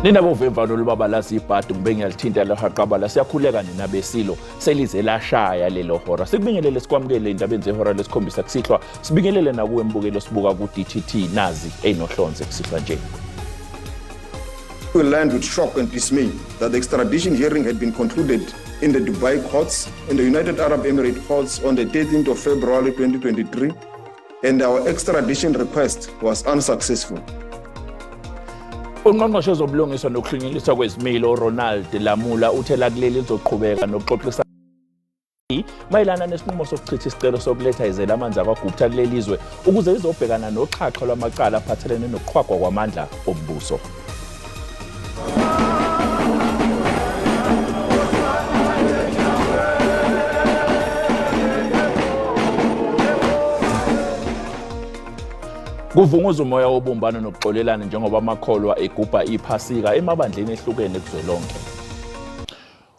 Nina bovemvalo lubaba lasibhadu ngibe ngiyalithinta lahaqabala siyakhuleka nina besilo selize lashaya lelo hora sikubingelele sikwamukele indaba zehora lesikhombisa kusihlwa sibingelele nakuwe mbukelo sibuka ku DTT nazi enohlonze kusihlwa nje. We learned with shock and dismay that the extradition hearing had been concluded in the Dubai courts and the United Arab Emirates courts on the 13th of February 2023, and our extradition request was unsuccessful. Ungqongqoshe zobulungiswa nokuhlunyiswa kwezimilo Ronald Lamula uthela kuleli lizoqhubeka nokuxoxisa mayelana nesinqumo sokuchitha isicelo sokuletha izela amanzi akwaGupta kuleli izwe ukuze izobhekana noxhaxha lwamacala aphathelene nokuqhwagwa kwamandla ombuso. Kuvunguza umoya wobumbano nokuxolelana njengoba amakholwa egubha iphasika emabandleni ehlukene kuzwelonke.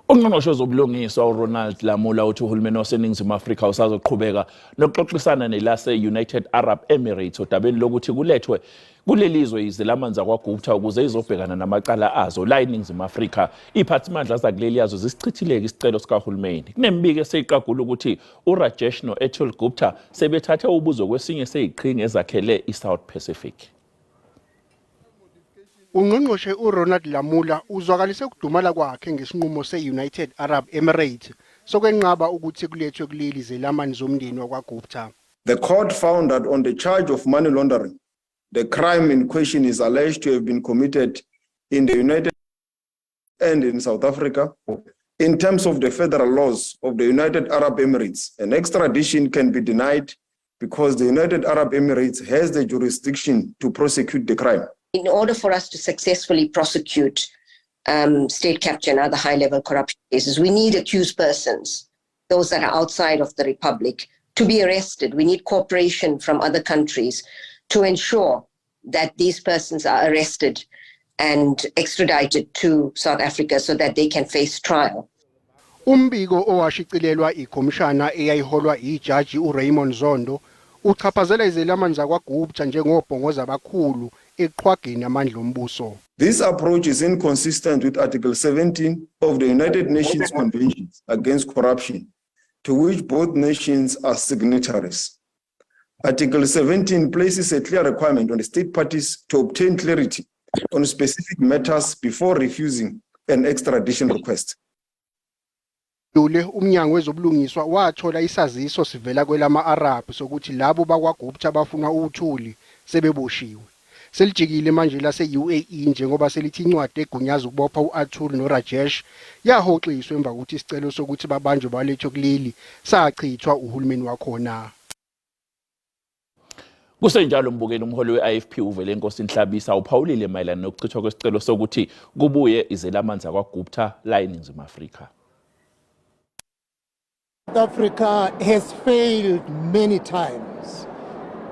Ungqongqoshe zobulungiswa uRonald Lamula uthi uhulumeni waseNingizimu Afrika usazoqhubeka nokuxoxisana nelase United Arab Emirates odabeni lokuthi kulethwe kulelizwe izelamanzi akwaGupta ukuze izobhekana namacala azo la eNingizimu Afrika. Iphathimandla zakuleli yazo zisichithileke isicelo sikahulumeni. Kunembiko eseyiqagula ukuthi uRajesh noEtul Gupta sebethathe ubuzo kwesinye seyiqhinga ezakhele iSouth Pacific. Ungqongqoshe uRonald Lamula uzwakalise ukudumala kwakhe ngesinqumo se-United Arab Emirates sokwenqaba ukuthi kulethwe kuleli zelamanzi zomndeni wakwaGupta. The court found that on the charge of money laundering, the crime in question is alleged to have been committed in the United and in South Africa. In terms of the federal laws of the United Arab Emirates, an extradition can be denied because the United Arab Emirates has the jurisdiction to prosecute the crime. In order for us to successfully prosecute state capture and other high-level corruption cases, we need accused persons, those that are outside of the Republic, to be arrested. We need cooperation from other countries to ensure that these persons are arrested and extradited to South Africa so that they can face trial. Umbiko owashicilelwa ikhomishana eyayiholwa ijaji uRaymond Zondo uchaphazela izelamanzi akwaGupta njengobhongoza abakhulu eqhwageni amandla ombuso. This approach is inconsistent with Article 17 of the United Nations Convention Against Corruption, to which both nations are signatories. Article 17 places a clear requirement on the state parties to obtain clarity on specific matters before refusing an extradition request. Dule umnyango wezobulungiswa wathola isaziso sivela kwelama-Arab sokuthi labo bakwaGupta bafuna uthuli sebeboshiwe. Selijikile manje lase-UAE njengoba selithi incwadi egunyaza ukubopha u-Atul noRajesh yahoxiswa emva kokuthi isicelo sokuthi babanjwe balethwe kuleli sachithwa uhulumeni wakhona. Kusenjalo mbukeli umholi we-IFP uvele inkosi Nhlabisa uphawulile mayelana nokuchithwa kwesicelo sokuthi kubuye izelamanzi akwaGupta la eNingizimu Afrika. South Africa has failed many times.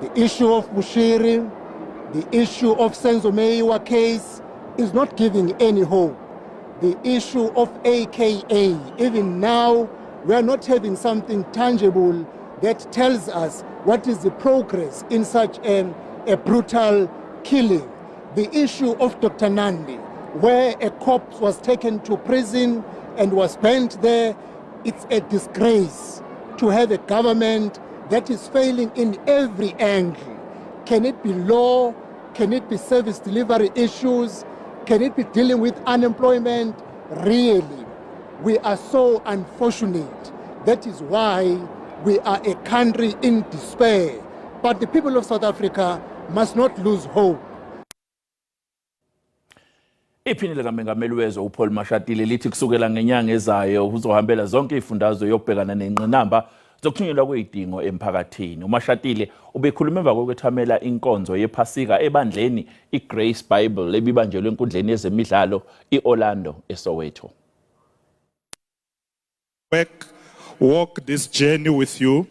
The issue of Bushiri, the issue of Senzo Meyiwa case is not giving any hope. The issue of AKA, even now, we are not having something tangible that tells us what is the progress in such a brutal killing. The issue of Dr. Nandi, where a corpse was taken to prison and was burnt there. It's a disgrace to have a government that is failing in every angle. Can it be law? Can it be service delivery issues? Can it be dealing with unemployment? Really, we are so unfortunate. That is why we are a country in despair. But the people of South Africa must not lose hope. Iphini likaMengameli wezwe uPaul Mashatile lithi kusukela ngenyanga ezayo uzohambela zonke izifundazwe yokubhekana nenqinamba zokuthunyelwa kwezidingo emphakathini. uMashatile ubekhuluma emva kokwethamela inkonzo yephasika ebandleni iGrace Bible ebibanjelwe enkundleni yezemidlalo iOrlando eSoweto. Walk this journey with you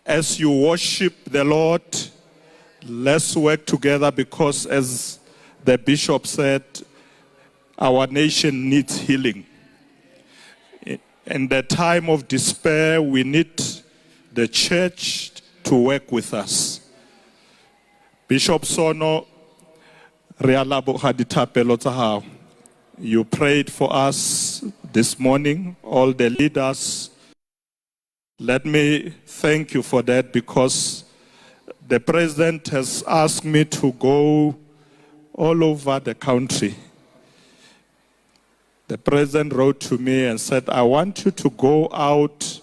as you worship the Lord. Let's work together because, as the bishop said, our nation needs healing. In the time of despair, we need the church to work with us. Bishop Sono, You prayed for us this morning, all the leaders. Let me thank you for that, because the president has asked me to go all over the country. The president wrote to me and said, I want you to go out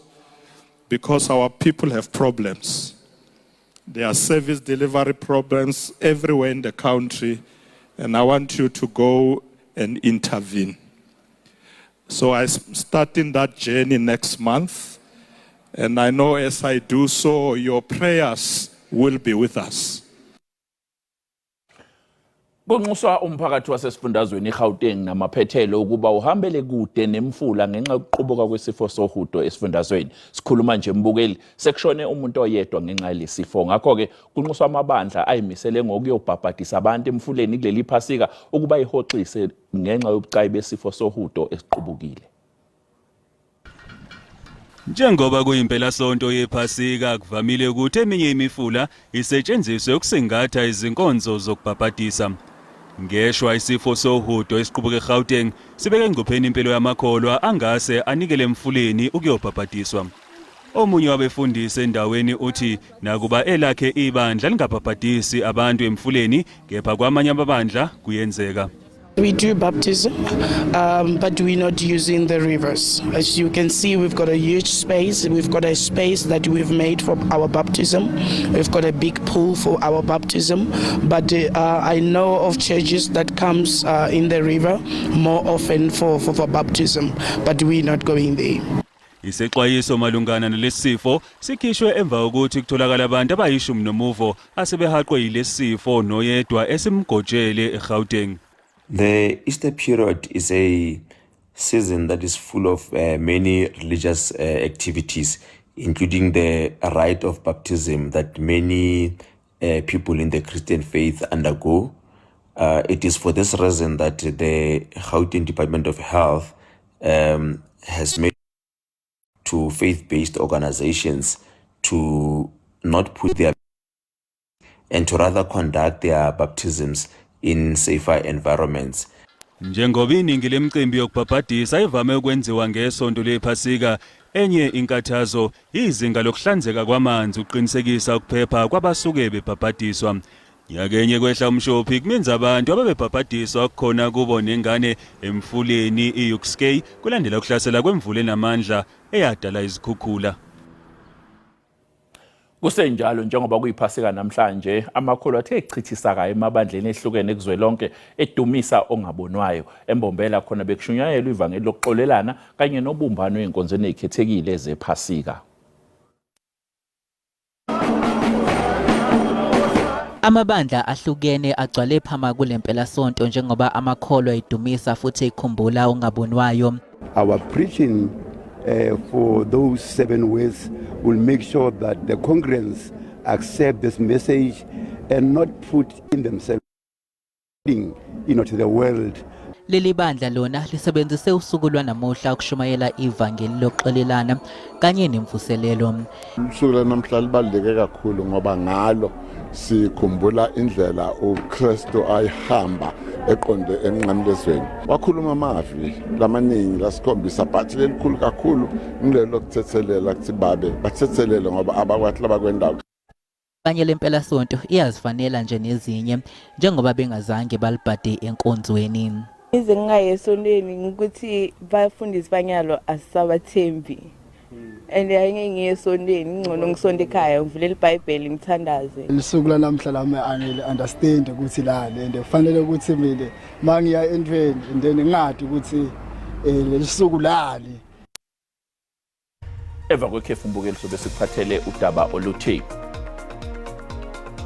because our people have problems. There are service delivery problems everywhere in the country, and I want you to go and intervene. So I'm starting that journey next month, and I know as I do so, your prayers will be with us. Kunxuswa umphakathi wasesifundazweni iGauteng namaphethelo ukuba uhambele kude nemfula ngenxa yokuqubuka kwesifo sohudo esifundazweni. Sikhuluma nje mbukeli sekushone umuntu oyedwa ngenxa yalesifo. Ngakho ke kunxuswa amabandla ayimisele ngokuyobhabhadisa abantu emfuleni kuleli phasika ukuba ihoxise ngenxa yobucayi besifo sohudo esiqubukile. Njengoba kuyimpela sonto yephasika kuvamile ukuthi eminye imifula isetshenziswe ukusingatha izinkonzo zokubhabhadisa. Ngeshwa isifo sohudo esiqubuka eGauteng sibeke engcupheni impilo yamakholwa angase anikele emfuleni ukuyobhabhadiswa. Omunye wabefundisi endaweni uthi nakuba elakhe ibandla lingabhabhadisi abantu emfuleni kepha kwamanye amabandla kuyenzeka. We do baptism, but we're not using the rivers. As you can see, we've got a huge space. We've got a space that we've made for our baptism. We've got a big pool for our baptism. But I know of churches that comes in the river more often for baptism, but we're not going there. Isexwayiso malungana nalesifo sikhishwe emva ukuthi kutholakala abantu abayishumi nomuvo asebehaqwe yilesifo noyedwa esimgojele eGauteng. The Easter period is a season that is full of many religious activities, including the rite of baptism that many people in the Christian faith undergo. It is for this reason that the Gauteng Department of Health has made to faith-based organizations to not put their and to rather conduct their baptisms in safer environments. Njengoba iningi lemicimbi yokubhabhadisa ivame ukwenziwa ngesonto lephasika, enye inkathazo izinga lokuhlanzeka kwamanzi uqinisekisa ukuphepha kwabasuke bebhabhadiswa. Nyakenye kwehla umshophi kumenza abantu ababebhabhadiswa khona kubo nengane emfuleni iUkskay kulandela ukuhlasela kwemvula enamandla eyadala izikhukhula. Kusenjalo njengoba kuyiphasika namhlanje amakholwa athe echithisa emabandleni ehlukene kuzwelonke edumisa ongabonwayo embombela khona bekushunyayelwa ivangeli lokuxolelana kanye nobumbano einkonzweni ezikhethekile zephasika. Amabandla ahlukene agcwale phama kulempela sonto njengoba amakholwa edumisa futhi ekhumbula ongabonwayo. Our preaching for those 7 words will make sure that the congregants accept this message and not put in themselves, to the world. Leli bandla lona lisebenzise usuku lwanamuhla ukushumayela ivangeli lokuxolelana kanye nemvuselelo. Usuku lwanamhla libaluleke kakhulu ngoba ngalo sikhumbula indlela uKristu ayihamba eqonde enqamlezweni. Wakhuluma amavi lamaningi lasikhombisa but lelikhulu kakhulu ngilelo kuthethelela kuthi babe bathethelele ngoba abakwathi labakwendawo. Kanye lempela sonto iyazifanela nje nezinye njengoba bengazange balibhade enkonzweni. Izingayesontweni ngikuthi bafundisi banyalo asisabathembi. And ngiyesontweni ngcono ngisonto ekhaya ngivulela iBhayibheli ngithandaze. Lisuku lanamhla lami anele understand ukuthi la lento kufanele ukuthi mina mangiya endweni then ngingadi ukuthi lelisuku lali. Eva kwekhefu mbukeli sobe sikuphathele udaba oluthi.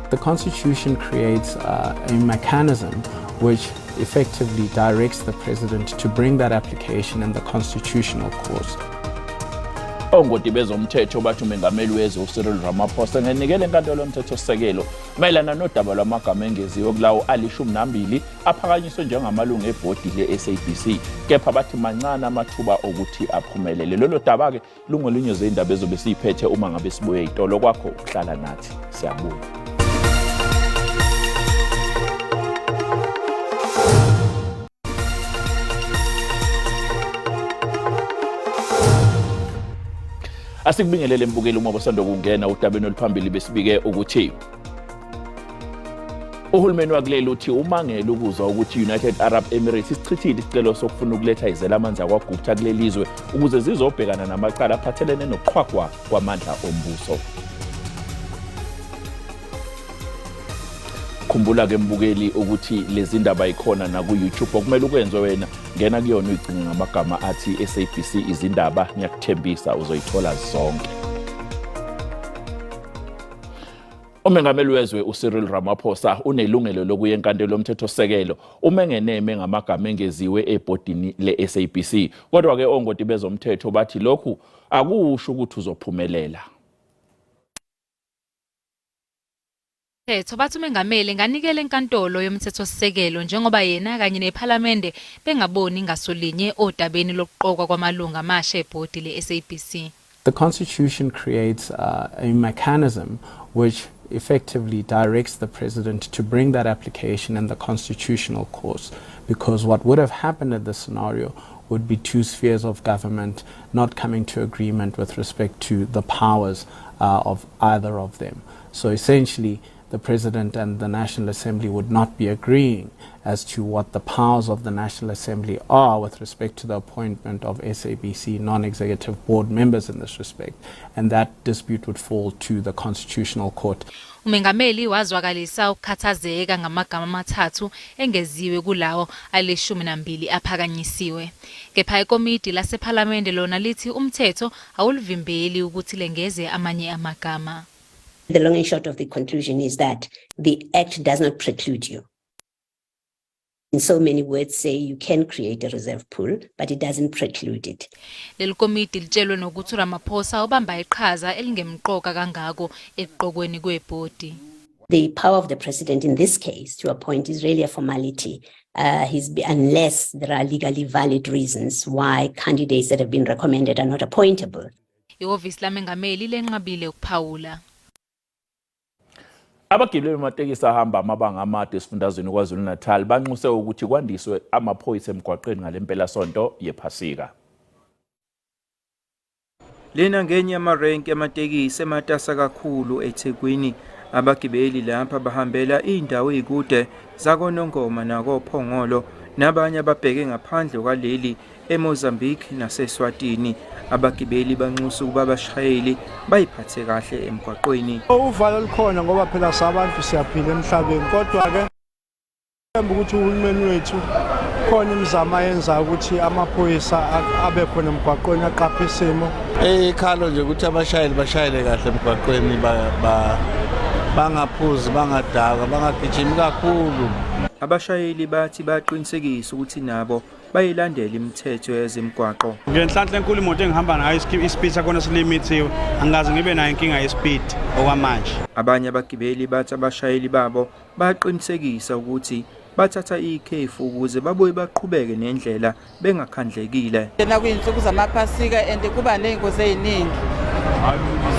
The Constitution creates a mechanism which effectively directs the President to bring that application in the Constitutional Court. Ongoti bezomthetho bathi umengameli wezwe uCyril Ramaphosa ngenikele enkantolo yomthethosisekelo mayelana nodaba lwamagama engeziwe kulawo ali12 aphakanyiswe njengamalungu ebhodi leSABC kepha bathi mancane amathuba okuthi aphumelele. Lolo daba ke lungelinye zendaba ezobe siyiphethe uma ngabe sibuye itolo kwakho ukuhlala nathi. Siyabonga. Asikubingelele mbukeli uma bosanda kungena udabeni oluphambili besibike ukuthi uhulumeni wakuleli uthi umangele ukuzwa ukuthi United Arab Emirates isichithile isicelo sokufuna ukuletha izela amanzi akwagupta kuleli izwe ukuze zizobhekana namacala aphathelene nokuqhwagwa kwamandla ombuso. Khumbula ke mbukeli ukuthi lezi ndaba ikhona na ku YouTube okumele ukwenze wena ngena kuyona uyicinga ngamagama athi SABC Izindaba ngiyakuthembisa uzoyithola zonke. Umengameli wezwe uCyril Ramaphosa unelungelo lokuya enkantolo yomthethosisekelo umengeneme ngamagama engeziwe ebhodini leSABC kodwa ke ongoti bezomthetho bathi lokhu akusho ukuthi uzophumelela. Bathi umengameli nganikele enkantolo yomthethosisekelo njengoba yena kanye nePhalamende bengaboni ngasolinye odabeni lokuqokwa kwamalunga amasha ebhodi leSABC. The Constitution creates a mechanism which effectively directs the president to bring that application in the constitutional course, because what would have happened in this scenario would be two spheres of government not coming to agreement with respect to the powers of either of them. So essentially, the President and the National Assembly would not be agreeing as to what the powers of the National Assembly are with respect to the appointment of SABC non-executive board members in this respect, and that dispute would fall to the Constitutional Court. Umengameli wazwakalisa ukukhathazeka ngamagama amathathu engeziwe kulawo ali-12 aphakanyisiwe. Kepha ikomiti lasePhalamende lona lithi umthetho awulivimbeli ukuthi lengeze amanye amagama. The long and short of the conclusion is that the Act does not preclude you. In so many words say you can create a reserve pool, but it doesn't preclude it. Leli komiti litshelwe nokuthi Ramaphosa ubamba iqhaza elingemqoka kangako eqokweni kwebhodi. The power of the president in this case to appoint is really a formality, unless there are legally valid reasons why candidates that have been recommended are not appointable. Ihhovisi lamengameli lenqabile ukuphawula. Abagibeli bematekisi ahamba amabanga amade esifundazweni KwaZulu-Natal banxuse ukuthi kwandiswe amaphoyisa emgwaqeni ngalempela sonto yephasika. Lena ngenye yamarenki amatekisi ematasa kakhulu eThekwini. Abagibeli lapha bahambela indawo ezikude zakoNongoma nakoPhongolo nabanye ababheke ngaphandle kwaleli eMozambique naseSwatini. Abagibeli banxusa ukuba abashayeli bayiphathe kahle emgwaqweni. Uvalo likhona ngoba phela sabantu siyaphila emhlabeni, kodwa ke themba ukuthi uhulumeni wethu khona imizamo ayenza ukuthi amaphoyisa abe khona emgwaqweni aqaphe isimo. Ikhalo nje ukuthi abashayeli bashayele kahle emgwaqweni bangaphuzi bangadaka bangagijimi kakhulu. Abashayeli bathi baqinisekisa ukuthi nabo bayilandela imithetho yezemgwaqo. Ngenhlanhla enkulu imoto engihamba nayo ispeed sakona silimitiwe, angazi ngibe nayo inkinga yespeed okwamanje. Abanye abagibeli bathi abashayeli babo baqinisekisa ukuthi bathatha ikhefu ukuze babuye baqhubeke nendlela bengakhandlekile. Lena kuyinsuku zamaphasika and kuba nezingozi eziningi.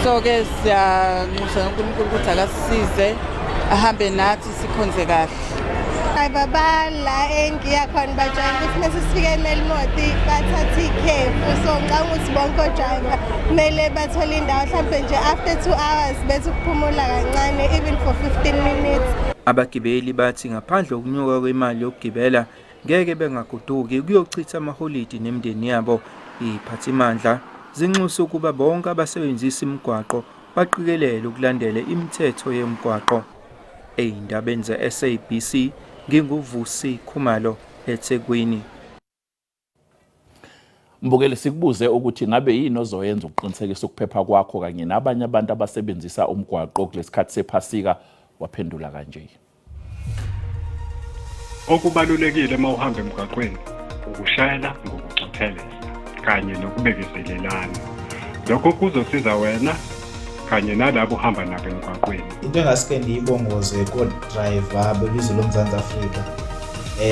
So ke siyanxusa uNkulunkulu ukuthi akasisize ahambe nathi sikhonze kahle. Babala engiyakhona bajayele ukuthi mesifike nelimoti bathatha ikhefu, so ngicabanga ukuthi bonke odrayiva kumele bathole indawo mhlawumbe nje after 2 hours bethi ukuphumula kancane even for 15 minutes. Abagibeli bathi ngaphandle kokunyuka kwemali yokugibela ngeke bengaguduki kuyochitha amaholidi nemndeni yabo. Iziphathimandla zinxusa ukuba bonke abasebenzisa imigwaqo baqikelele ukulandela imithetho yemigwaqo. Eyindabeni ze-SABC nginguvusi Khumalo eThekwini. Mbukeli sikubuze ukuthi ngabe yini ozoyenza ukuqinisekisa ukuphepha kwakho kanye nabanye abantu abasebenzisa umgwaqo kulesikhathi sephasika. Waphendula kanje. Okubalulekile mawuhamba emgwaqweni ukushayela ngokucophelela kanye nokubekezelelana. Lokho kuzosiza wena kanye nalabo uhamba nabo emgwaqweni. Into engasike ndiyibongoze ko-driver belizwe loMzantsi Afrika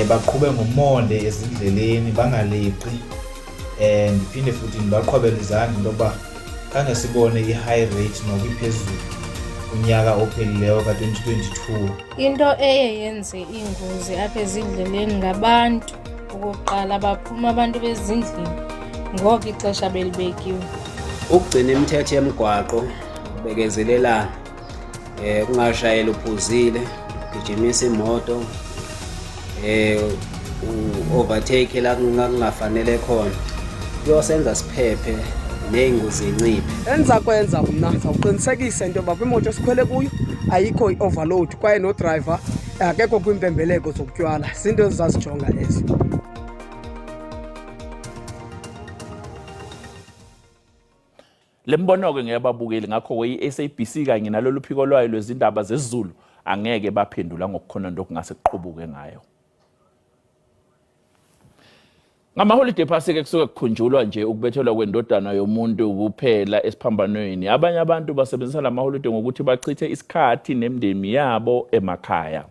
baqhube ngomonde ezindleleni bangaleqi, ndiphinde futhi ndibaqhwabele izandla ngoba khange sibone i-high rate nokuphezulu unyaka ophelileyo ka-2022. Into eyenze ingozi apha ezindleleni ngabantu. Okokuqala baphuma abantu bezindlini ngoba ixesha belibekiwe. ukugcina imithetho yemigwaqo bekezelelana kungashayela uphuzile ugijimisa imoto overtake la kungafanele khona kuyosenza siphephe ney'ngozi inciphe. Engizakwenza mna ngizawuqinisekisa into yoba kwimoto esikhwele kuyo ayikho i-overload kwaye no-driver akekho kwimpembeleko zokutywala. Zinto ezizazijonga ezo. Lembono-ke ngeyababukeli ngakho-ke i-SABC kanye nalolu phiko lwayo lwezindaba zesiZulu angeke baphendula ngokukhona into okungase kuqhubuke ngayo. Ngamaholide phasike kusuke kukhunjulwa nje ukubethelwa kwendodana yomuntu kuphela esiphambanweni. Abanye abantu basebenzisa la maholide ngokuthi bachithe isikhathi nemndeni yabo emakhaya.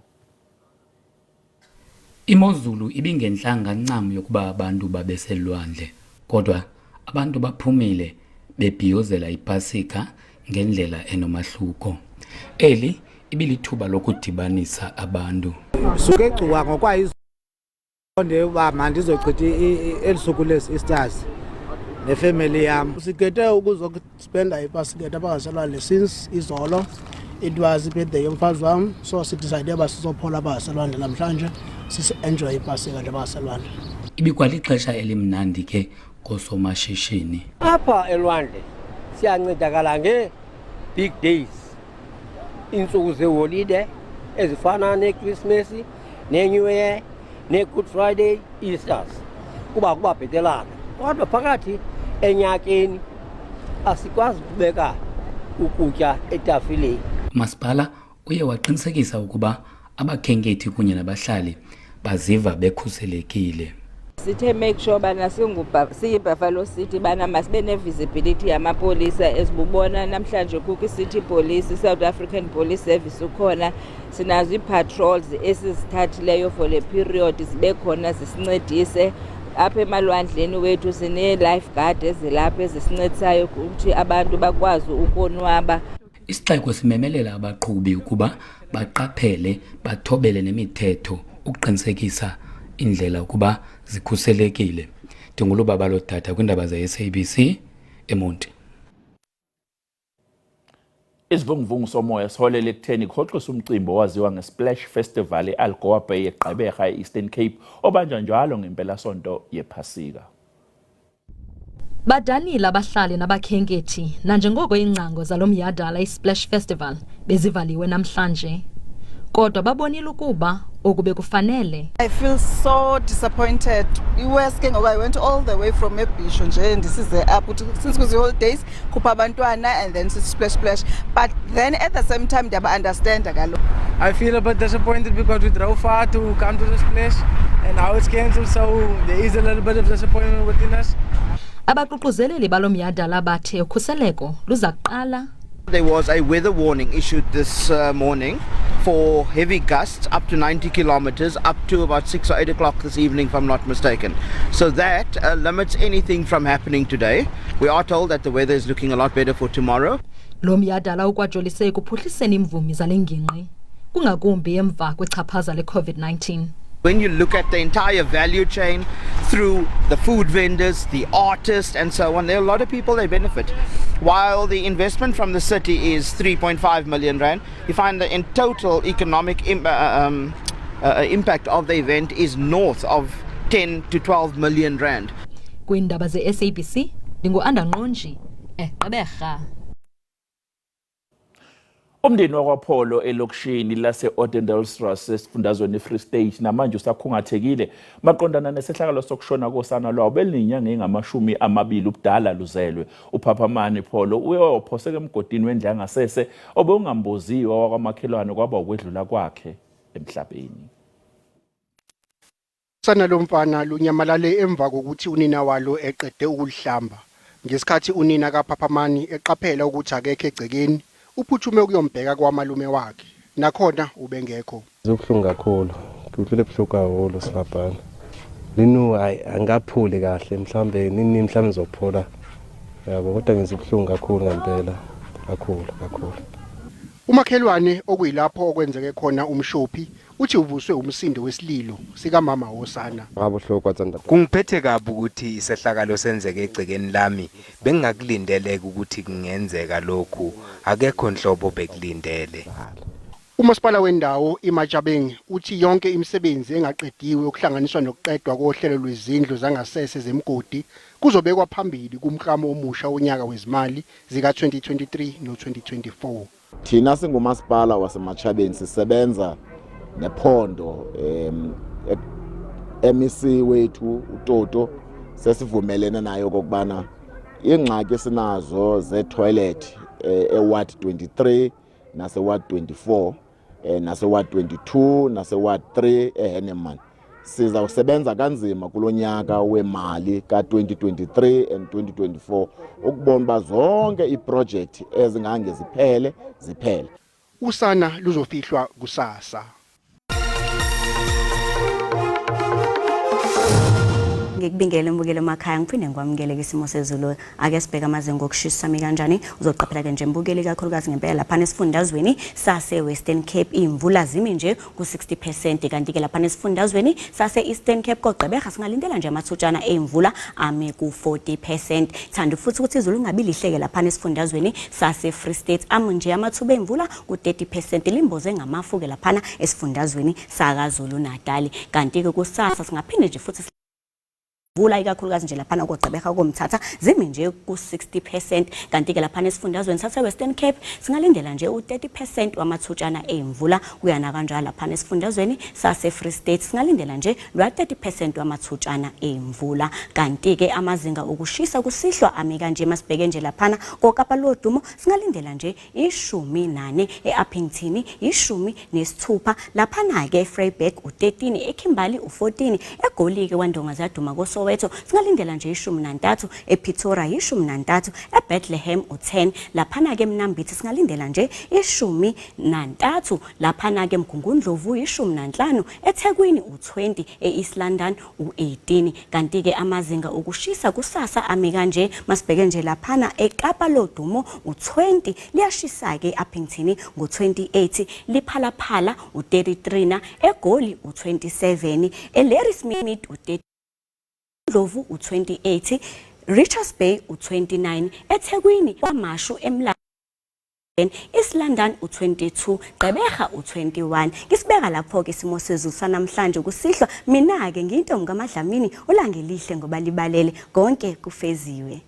Imozulu ibingenhlanga ncamo yokuba abantu babeselwandle, kodwa abantu baphumile bebhiyozela iPasika ngendlela enomahluko. Eli ibilithuba lokudibanisa abantu. Suke egcuka ngokwayo onde uba mandizochitha elisuku lesi-Easters nefamily yam. Sikhethe ukuzospenda iPasika abangaselwandle since izolo. It was ibirthday yomfazi wam, so sidecide uba sizophola abangaselwandle namhlanje sisi-enjoy iPasika abangaselwandle. Ibikwalixesha elimnandi ke kosomashishini. Apha elwandle siyancedakala nge-big days, iintsuku zeholide ezifana neChristmas, neNew Year, ne-Good Friday, Easters, kuba bhetelana. Kodwa phakathi enyakeni asikwazi ukubeka ukutya etafileni. Masipala uye waqinisekisa ukuba abakhenkethi kunye nabahlali baziva bekhuselekile. Sithe make sure bana siyi-Buffalo City bana masibe ne-visibility yamapolisa esibubona namhlanje kukho i-City Police, South African Police Service ukhona. Sinazo i-patrols esizithathileyo for le period zibe khona zisincedise. Apha emalwandleni wethu sine-lifeguard ezilapha ezisincedisayo ukuthi abantu bakwazi ukonwaba. Isixeko simemelela abaqhubi ukuba baqaphele bathobele nemithetho ukuqinisekisa indlela ukuba zikhuselekile. Ndingulubaba lodata kwindaba ze-SABC eMonti. Isivunguvungu somoya siholele ekutheni kuhoxisa umcimbi owaziwa nge-Splash Festival e-Algoa Bay eGqeberha e-Eastern Cape obanjwa njalo ngempelasonto yePhasika. Badanile abahlali nabakhenkethi nanjengoko ingcango zalomyadala i-Splash Festival bezivaliwe namhlanje. Kodwa babonile ukuba okube kufanele. I feel so disappointed. Iwest ke ngoba I went all the way from eBisho nje ndisize up since kuzi holidays khupha abantwana and then splash. But then at the same time ndiyaba understand akalo. I feel a bit disappointed because we drove far to come to this place and now it's cancelled, so there is a little bit of disappointment within us. Abaququzeleli balomyadala bathe ukhuseleko luza kuqala. There was a weather warning issued this morning for heavy gusts up to 90 kilometers up to about 6 or 8 o'clock this evening, if I'm not mistaken. So that limits anything from happening today. We are told that the weather is looking a lot better for tomorrow. Lo myadala ukwajolise kuphuhliseni imvumi zale ngingqi kungakumbi emva kwechaphaza le-COVID-19. When you look at the entire value chain through the food vendors, the artists and so on, there are a lot of people they benefit. While the investment from the city is 3.5 million rand, you find that in total economic impact of the event is north of 10 to 12 million rand. Kwindaba ze-SABC, ndingu-Anda Nqonji, eGqeberha. Umndeni wakwaPholo elokishini lase-Odendaelstraat esifundazweni eFree State namanje usakhungathekile maqondana nesehlakalo sokushona kosana lwawo belininyanga engamashumi amabili ubudala luzelwe. Uphaphamani Pholo uyophoseka emgodini wendlu yangasese obungamboziwa wakwamakhelwane kwaba ukwedlula kwakhe emhlabeni. Sana lomfana lunyamalale emva kokuthi unina walo eqede ukuhlamba. Ngesikhathi unina kaPhaphamani eqaphela ukuthi akekho egcekeni, uphuthume ukuyombheka kwamalume wakhe. Nakhona ubengekho. Zobhlungu kakhulu. Kuhlule ebuhlungu kakhulu silabhana. Linu angaphuli kahle mhlambe nini mhlambe ngizophola. Yabo kodwa ngizibhlungu kakhulu ngempela. Kakhulu. Umakhelwane okuyilapho okwenzeke khona umshophi uthi uvuswe umsindo wesililo sikamama wosana. Kungiphethe kabi ukuthi isehlakalo senzeke egcekeni lami bengingakulindeleke ukuthi kungenzeka lokhu akekho nhlobo bekulindele. Umasipala wendawo iMajabeng uthi yonke imisebenzi engaqediwe okuhlanganiswa nokuqedwa kohlelo lwezindlu zangasese zemgodi kuzobekwa phambili kumklamo omusha wonyaka wezimali zika 2023 no 2024. Thina singumasipala waseMachabeng sisebenza nephondo MEC wethu uToto sesivumelene nayo kokubana ingxaki sinazo ze-toilet e-Ward 23 nase-Ward 24 nase-Ward 22 nase-Ward 3 eHenneman. Sizawusebenza kanzima kulonyaka wemali ka-2023 and 2024 ukubona ba zonke iproject ezingange ziphele. Usana luzofihlwa kusasa. Ngikubingele mbukele emakhaya ngiphinde ngikwamukele isimo sezulu ake sibheka amazinga okushisa kanjani uzoqaphela ke nje mbukele kakhulukazi ngempela lapha nesifundazweni sase Western Cape imvula zimi nje ku60% kanti ke lapha nesifundazweni sase Eastern Cape koGqeberha singalindela nje amathutshana emvula ame ku40%. Thanda futhi ukuthi izulu ngabi lihleke lapha nesifundazweni sase Free State nje amathuba emvula ku30% limboze ngamafuke lapha esifundazweni sakaZulu Natal kanti ke kusasa singaphinde nje futhi vula ikakhulukazi nje lapha koGqeberha komthatha zimi nje ku60% kanti ke lapha nesifundazweni sase Western Cape singalindela nje u30% wamathutshana emvula kuyana kanjalo lapha nesifundazweni sase Free State singalindela nje lwa30% wamathutshana emvula kanti ke amazinga okushisa kusihlwa ame kanje masibheke nje lapha koKapa lodumo singalindela nje 14 eUppington 16 lapha ke Vryburg u13 eKimberley u14 eGolike waNdonga zaduma koSoweto singalindela nje 13 ePretoria 13 eBethlehem u10 lapha ke Mnambithi singalindela nje 13 lapha ke Mgungundlovu 15 eThekwini u20 eEast London u18 kanti ke amazinga okushisa kusasa ame kanje masibheke nje lapha eKapa lodumo u20 liyashisa ke eUppington ngo28 liphalaphala u33 eGoli u27 eLarrysmith u30 Ndlovu u28 Richards Bay u29 eThekwini kwaMashu eMlando East London u22 Gqeberha u21 ngisibeka lapho ke isimo sezulu sanamhlanje kusihlwa mina ke ngiyintombi kaMadlamini ulangelihle ngoba libalele konke kufeziwe.